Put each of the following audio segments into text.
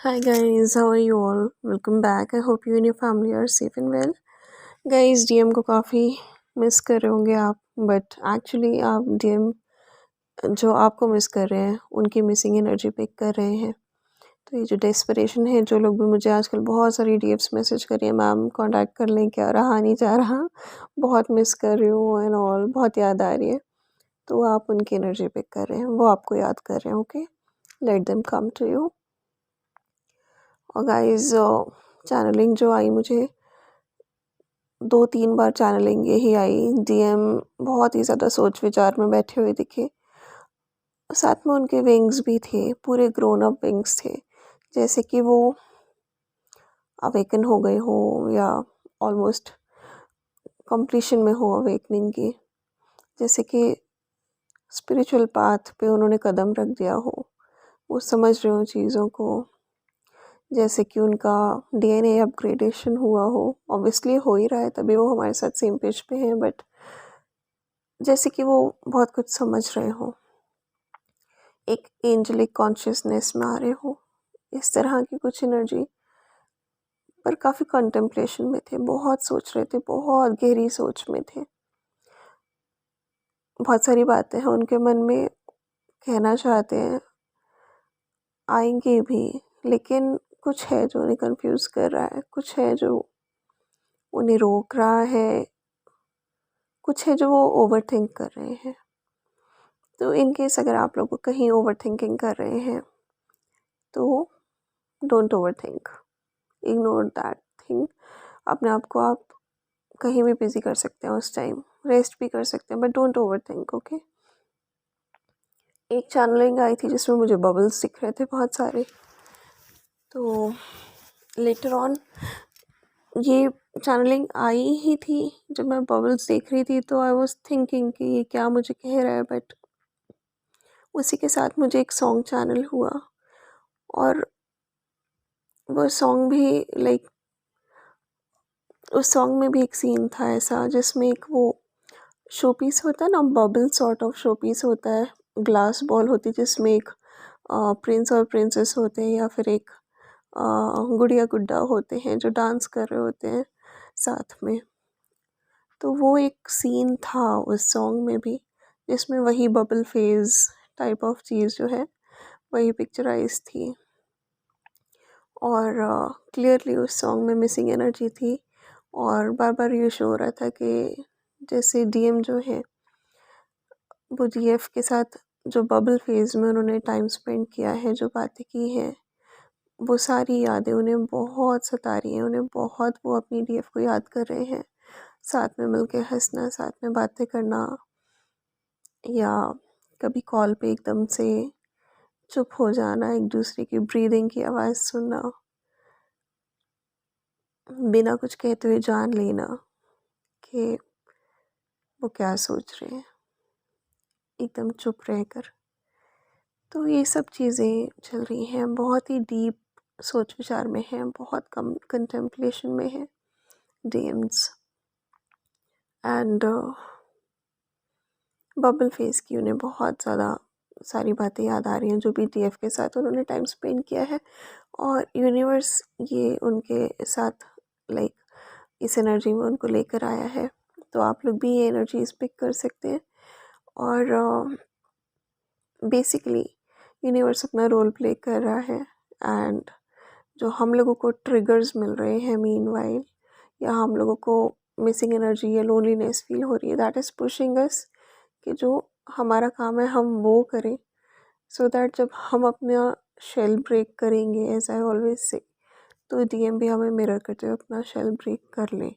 Hi guys, how are you all? Welcome back. I hope you and your family are safe and well. Guys, DM को काफ़ी miss कर रहे होंगे आप, but actually आप DM जो आपको मिस कर रहे हैं उनकी मिसिंग एनर्जी पिक कर रहे हैं। तो ये जो डेस्परेशन है, जो लोग भी मुझे आजकल बहुत सारी डीएम्स मैसेज कर रही हैं, मैम कांटेक्ट कर लें, क्या रहा नहीं जा रहा, बहुत मिस कर रही हूँ एंड ऑल, बहुत याद आ रही है। तो आप उनकी एनर्जी पिक कर रहे हैं, वो आपको याद कर रहे हैं। Okay, let them come to you. और गाइज, चैनलिंग जो आई मुझे 2-3 बार चैनलिंग यही आई। डीएम बहुत ही ज़्यादा सोच विचार में बैठे हुए दिखे। साथ में उनके विंग्स भी थे, पूरे ग्रोन अप विंग्स थे, जैसे कि वो अवेकन हो गए हो या ऑलमोस्ट कंप्लीशन में हो अवेकनिंग की, जैसे कि स्पिरिचुअल पाथ पे उन्होंने कदम रख दिया हो, वो समझ रहे हो चीज़ों को, जैसे कि उनका डीएनए अपग्रेडेशन हुआ हो। ऑब्वियसली हो ही रहा है, तभी वो हमारे साथ सेम पेज पे हैं, बट जैसे कि वो बहुत कुछ समझ रहे हो, एक एंजलिक कॉन्शियसनेस में आ रहे हो, इस तरह की कुछ एनर्जी। पर काफ़ी कंटेम्पलेशन में थे, बहुत सोच रहे थे, बहुत गहरी सोच में थे। बहुत सारी बातें हैं उनके मन में, कहना चाहते हैं, आएंगे भी, लेकिन कुछ है जो उन्हें कंफ्यूज कर रहा है, कुछ है जो उन्हें रोक रहा है, कुछ है जो वो ओवर थिंक कर रहे हैं। तो इन केस अगर आप लोग कहीं ओवर थिंकिंग कर रहे हैं तो don't over think, ignore that thing. अपने आप को आप कहीं भी बिजी कर सकते हैं, उस टाइम रेस्ट भी कर सकते हैं, but don't over think. Okay, एक चैनलिंग आई थी जिसमें मुझे बबल्स दिख रहे थे बहुत सारे। तो लेटर ऑन ये चैनलिंग आई ही थी, जब मैं बबल्स देख रही थी तो आई वाज थिंकिंग कि ये क्या मुझे कह रहा है, बट उसी के साथ मुझे एक सॉन्ग चैनल हुआ। और वो सॉन्ग भी लाइक, उस सॉन्ग में भी एक सीन था ऐसा जिसमें एक वो शो पीस होता है ना, bubble sort of showpiece होता है, ग्लास बॉल होती है जिसमें एक प्रिंस और प्रिंसेस होते हैं, या फिर एक गुड़िया गुड्डा होते हैं जो डांस कर रहे होते हैं साथ में। तो वो एक सीन था उस सॉन्ग में भी, जिसमें वही बबल फेज टाइप ऑफ चीज़ जो है वही पिक्चराइज थी। और क्लियरली उस सॉन्ग में मिसिंग एनर्जी थी, और बार बार ये शो हो रहा था कि जैसे डीएम जो है वो जीएफ के साथ जो बबल फेज में उन्होंने टाइम स्पेंड किया है, जो बातें की हैं, वो सारी यादें उन्हें बहुत सता रही हैं, उन्हें बहुत, वो अपनी डीएफ को याद कर रहे हैं। साथ में मिलके हंसना, साथ में बातें करना, या कभी कॉल पे एकदम से चुप हो जाना, एक दूसरे की ब्रीदिंग की आवाज़ सुनना, बिना कुछ कहते हुए जान लेना कि वो क्या सोच रहे हैं, एकदम चुप रहकर। तो ये सब चीज़ें चल रही हैं, बहुत ही डीप सोच विचार में हैं, बहुत कम कंटेम्पलेशन में है डीएम्स। एंड बबल फेस की उन्हें बहुत ज़्यादा सारी बातें याद आ रही हैं जो भी डीएफ के साथ उन्होंने टाइम स्पेंड किया है, और यूनिवर्स ये उनके साथ लाइक इस एनर्जी में उनको लेकर आया है। तो आप लोग भी ये एनर्जीज पिक कर सकते हैं। और बेसिकली यूनिवर्स अपना रोल प्ले कर रहा है, एंड जो हम लोगों को ट्रिगर्स मिल रहे हैं मीनवाइल, या हम लोगों को मिसिंग एनर्जी या लोनलीनेस फील हो रही है, दैट इज़ पुशिंग अस कि जो हमारा काम है हम वो करें, सो दैट जब हम अपना शेल ब्रेक करेंगे, एज आई ऑलवेज से, तो डीएम भी हमें मिरर करते हुए अपना शेल ब्रेक कर ले।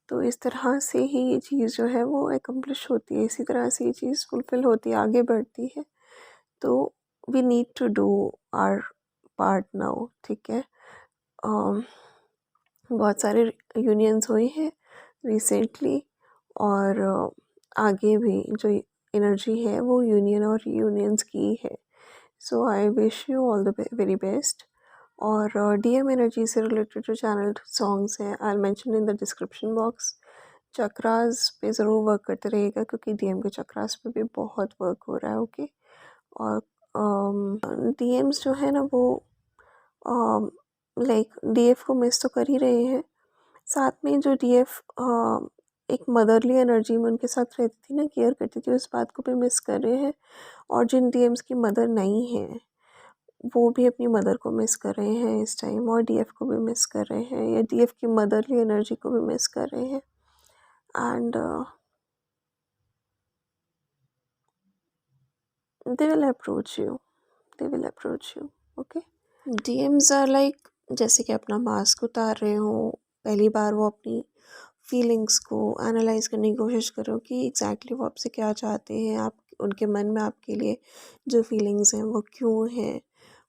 तो इस तरह से ही ये चीज़ जो है वो एकम्प्लिश होती है, इसी तरह से ये चीज़ फुलफ़िल होती है, आगे बढ़ती है। तो we need to do our part now, ठीक है। बहुत सारे यूनियंस हुए हैं रिसेंटली, और आगे भी जो एनर्जी है वो यूनियन और यूनियंस की है। So I wish you all the very best. और डीएम एनर्जी से रिलेटेड जो चैनल सॉन्ग्स हैं, I mention in the description box. Chakras पे ज़रूर वर्क करते रहेगा, क्योंकि डीएम के चक्रास पे भी बहुत वर्क हो रहा है। ओके, और डीएम्स जो है ना वो लाइक डीएफ को मिस तो कर ही रहे हैं, साथ में जो डीएफ एक मदरली एनर्जी में उनके साथ रहती थी ना, केयर करती थी, उस बात को भी मिस कर रहे हैं। और जिन डीएम्स की मदर नहीं है वो भी अपनी मदर को मिस कर रहे हैं इस टाइम, और डीएफ को भी मिस कर रहे हैं, या डीएफ की मदरली एनर्जी को भी मिस कर रहे हैं। And they will approach you, they will approach you. Okay, DMs are like जैसे कि अपना मास्क उतार रहे हो, पहली बार वो अपनी फीलिंग्स को एनालाइज करने की कोशिश करो कि एग्जैक्टली वो आपसे क्या चाहते हैं, आप उनके मन में आपके लिए जो फीलिंग्स हैं वो क्यों हैं,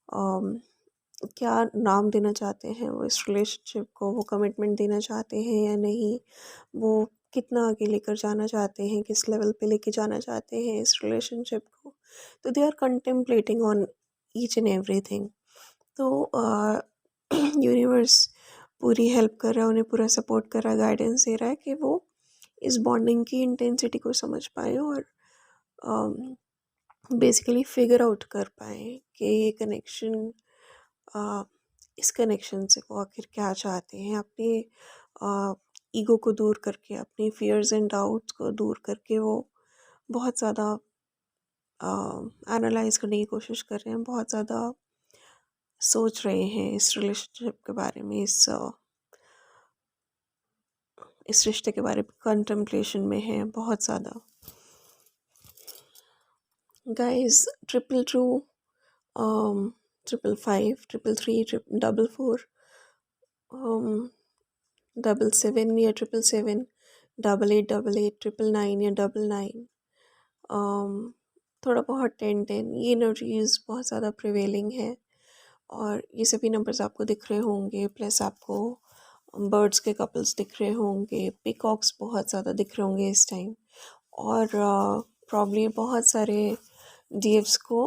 क्या नाम देना चाहते हैं वो इस रिलेशनशिप को, वो कमिटमेंट देना चाहते हैं या नहीं, वो कितना आगे लेकर जाना चाहते हैं, किस लेवल पे लेके जाना चाहते हैं इस रिलेशनशिप को। तो they are contemplating on each and everything. तो यूनिवर्स पूरी हेल्प कर रहा है, उन्हें पूरा सपोर्ट कर रहा है, गाइडेंस दे रहा है कि वो इस बॉन्डिंग की इंटेंसिटी को समझ पाए और बेसिकली फिगर आउट कर पाए कि ये कनेक्शन, इस कनेक्शन से वो आखिर क्या चाहते हैं। अपने ईगो को दूर करके, अपनी फियर्स एंड डाउट्स को दूर करके वो बहुत ज़्यादा एनालाइज करने की कोशिश कर रहे हैं, बहुत ज़्यादा सोच रहे हैं इस रिलेशनशिप के बारे में, इस रिश्ते के बारे में कंटेम्पलेशन में है बहुत ज़्यादा। गाइस, 222, 555, 333, 444, 77 या 777, 8888, 999 या 99, थोड़ा बहुत 1010, ये एनर्जीज बहुत ज़्यादा प्रिवेलिंग है। और ये सभी नंबर्स आपको दिख रहे होंगे, प्लस आपको बर्ड्स के कपल्स दिख रहे होंगे, पिकॉक्स बहुत ज़्यादा दिख रहे होंगे इस टाइम, और प्रॉब्ली बहुत सारे डीएफ्स को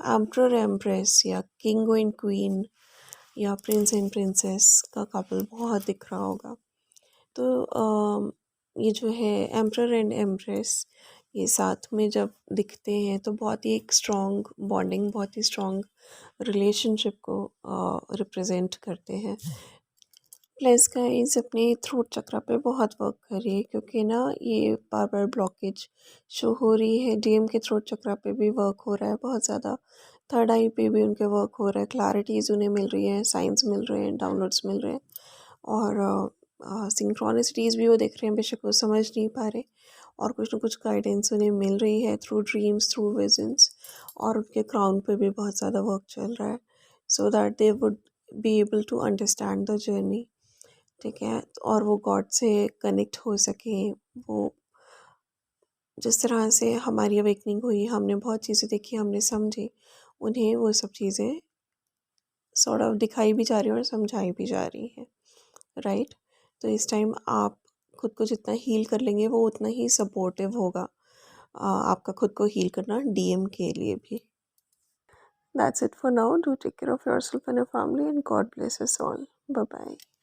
एम्परर एम्प्रेस या किंग एंड क्वीन या प्रिंस एंड प्रिंसेस का कपल बहुत दिख रहा होगा। तो ये जो है एम्परर एंड एम्प्रेस, ये साथ में जब दिखते हैं तो बहुत ही एक स्ट्रॉन्ग बॉन्डिंग, बहुत ही स्ट्रॉन्ग रिलेशनशिप को रिप्रेजेंट करते हैं। प्लस गाइस, अपने थ्रोट चक्रा पे बहुत वर्क करिए, क्योंकि ना ये बार बार ब्लॉकेज शो हो रही है। डीएम के थ्रोट चक्रा पे भी वर्क हो रहा है बहुत ज़्यादा, थर्ड आई पे भी उनके वर्क हो रहा है, क्लैरिटीज़ उन्हें मिल रही है, साइंस मिल रहे हैं, डाउनलोड्स मिल रहे हैं, और सिंक्रोनिसिटीज़ भी वो देख रहे हैं, बेशक वो समझ नहीं पा रहे, और कुछ ना कुछ गाइडेंस उन्हें मिल रही है थ्रू ड्रीम्स, थ्रू विजन्स, और उनके क्राउन पे भी बहुत ज़्यादा वर्क चल रहा है, so that they would be able to understand the journey. ठीक है, और वो गॉड से कनेक्ट हो सकें। वो जिस तरह से हमारी अवेकनिंग हुई, हमने बहुत चीज़ें देखी, हमने समझी, उन्हें वो सब चीज़ें सॉर्ट ऑफ दिखाई भी जा रही हैं और समझाई भी जा रही हैं, राइट। तो इस टाइम आप खुद को जितना हील कर लेंगे वो उतना ही सपोर्टिव होगा आपका खुद को हील करना डीएम के लिए भी। That's it for now. Do take care of yourself and your family, and God bless us all. Bye bye.